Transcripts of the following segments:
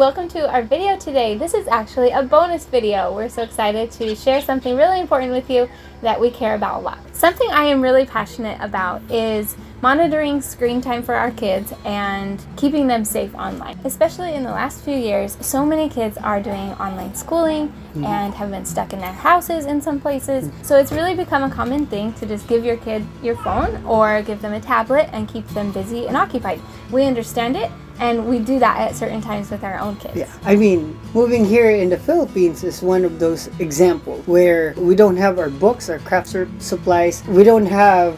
welcome to our video today. This is actually a bonus video. We're so excited to share something really important with you that we care about a lot. Something I am really passionate about is monitoring screen time for our kids and keeping them safe online. Especially in the last few years, so many kids are doing online schooling and have been stuck in their houses in some places. So it's really become a common thing to just give your kid your phone or give them a tablet and keep them busy and occupied. We understand it, and we do that at certain times with our own kids. Yeah, I mean, moving here in the Philippines is one of those examples where we don't have our books, our craft supplies. We don't have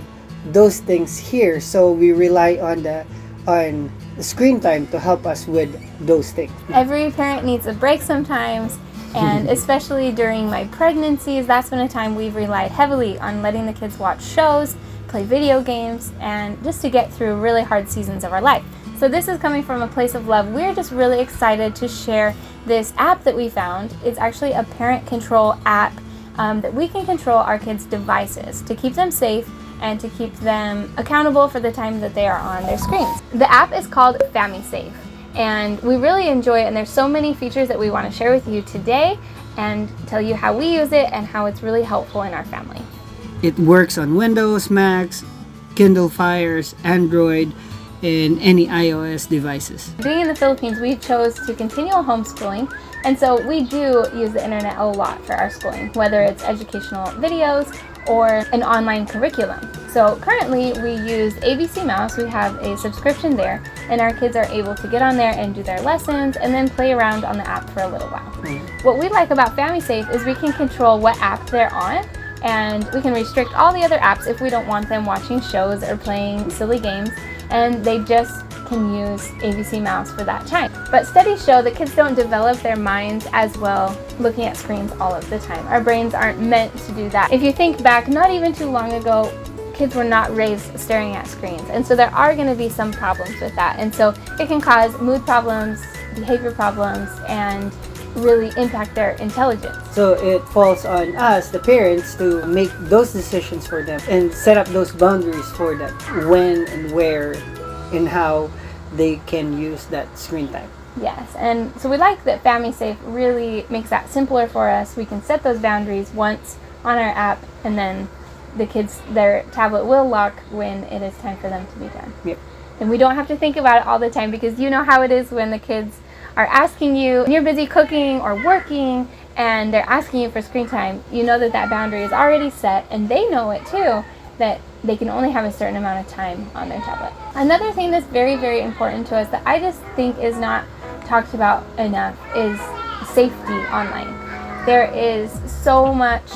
those things here, so we rely on the screen time to help us with those things. Every parent needs a break sometimes, and especially during my pregnancies, that's been a time we've relied heavily on letting the kids watch shows, play video games, and just to get through really hard seasons of our life. So this is coming from a place of love. We're just really excited to share this app that we found. It's actually a parent control app that we can control our kids' devices to keep them safe and to keep them accountable for the time that they are on their screens. The app is called FamiSafe, and we really enjoy it, and there's so many features that we want to share with you today and tell you how we use it and how it's really helpful in our family. It works on Windows, Macs, Kindle Fires, Android, and any iOS devices. Being in the Philippines, we chose to continue homeschooling, and so we do use the internet a lot for our schooling, whether it's educational videos or an online curriculum. So currently we use ABCmouse. We have a subscription there, and our kids are able to get on there and do their lessons and then play around on the app for a little while. What we like about FamiSafe is we can control what app they're on, and we can restrict all the other apps if we don't want them watching shows or playing silly games, and they just can use ABCmouse for that time. But studies show that kids don't develop their minds as well looking at screens all of the time. Our brains aren't meant to do that. If you think back, not even too long ago, kids were not raised staring at screens, and so there are going to be some problems with that, and so it can cause mood problems, behavior problems, and really impact their intelligence. So it falls on us, the parents, to make those decisions for them and set up those boundaries for them, when and where and how they can use that screen time. Yes, and so we like that FamiSafe really makes that simpler for us. We can set those boundaries once on our app, and then the kids, their tablet will lock when it is time for them to be done. Yep. And we don't have to think about it all the time, because you know how it is when the kids are asking you, you're busy cooking or working, and they're asking you for screen time. You know that that boundary is already set, and they know it too, that they can only have a certain amount of time on their tablet. Another thing that's very, very important to us that I just think is not talked about enough is safety online. There is so much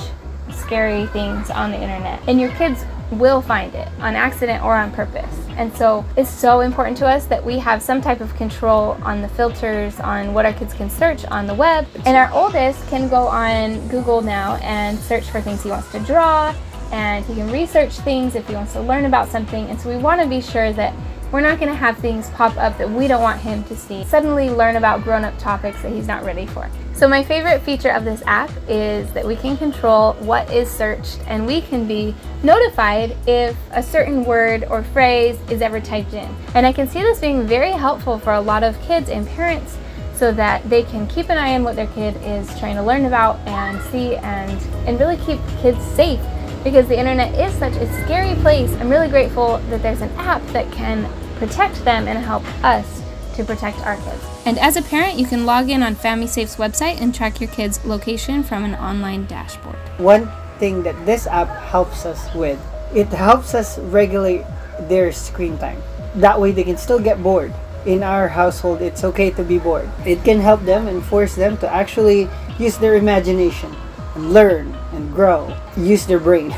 scary things on the internet, and your kids will find it on accident or on purpose. And so it's so important to us that we have some type of control on the filters, on what our kids can search on the web. And our oldest can go on Google now and search for things he wants to draw, and he can research things if he wants to learn about something. And so we want to be sure that we're not going to have things pop up that we don't want him to see, suddenly learn about grown-up topics that he's not ready for. So my favorite feature of this app is that we can control what is searched, and we can be notified if a certain word or phrase is ever typed in. And I can see this being very helpful for a lot of kids and parents, so that they can keep an eye on what their kid is trying to learn about and see, and really keep kids safe, because the internet is such a scary place. I'm really grateful that there's an app that can protect them and help us to protect our kids. And as a parent, you can log in on FamiSafe's website and track your kids' location from an online dashboard. One thing that this app helps us with, it helps us regulate their screen time. That way they can still get bored. In our household, it's okay to be bored. It can help them and force them to actually use their imagination and learn and grow, use their brain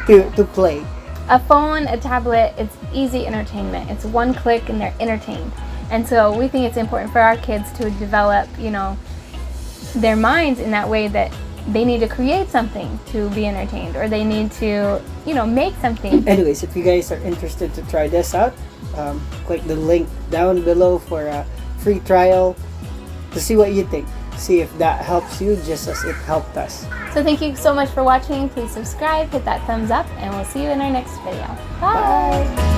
to play. A phone, a tablet, it's easy entertainment. It's one click and they're entertained. And so we think it's important for our kids to develop, their minds in that way, that they need to create something to be entertained, or they need to, make something. Anyways, if you guys are interested to try this out, click the link down below for a free trial to see what you think. See if that helps you just as it helped us. So thank you so much for watching. Please subscribe, hit that thumbs up, and we'll see you in our next video. Bye!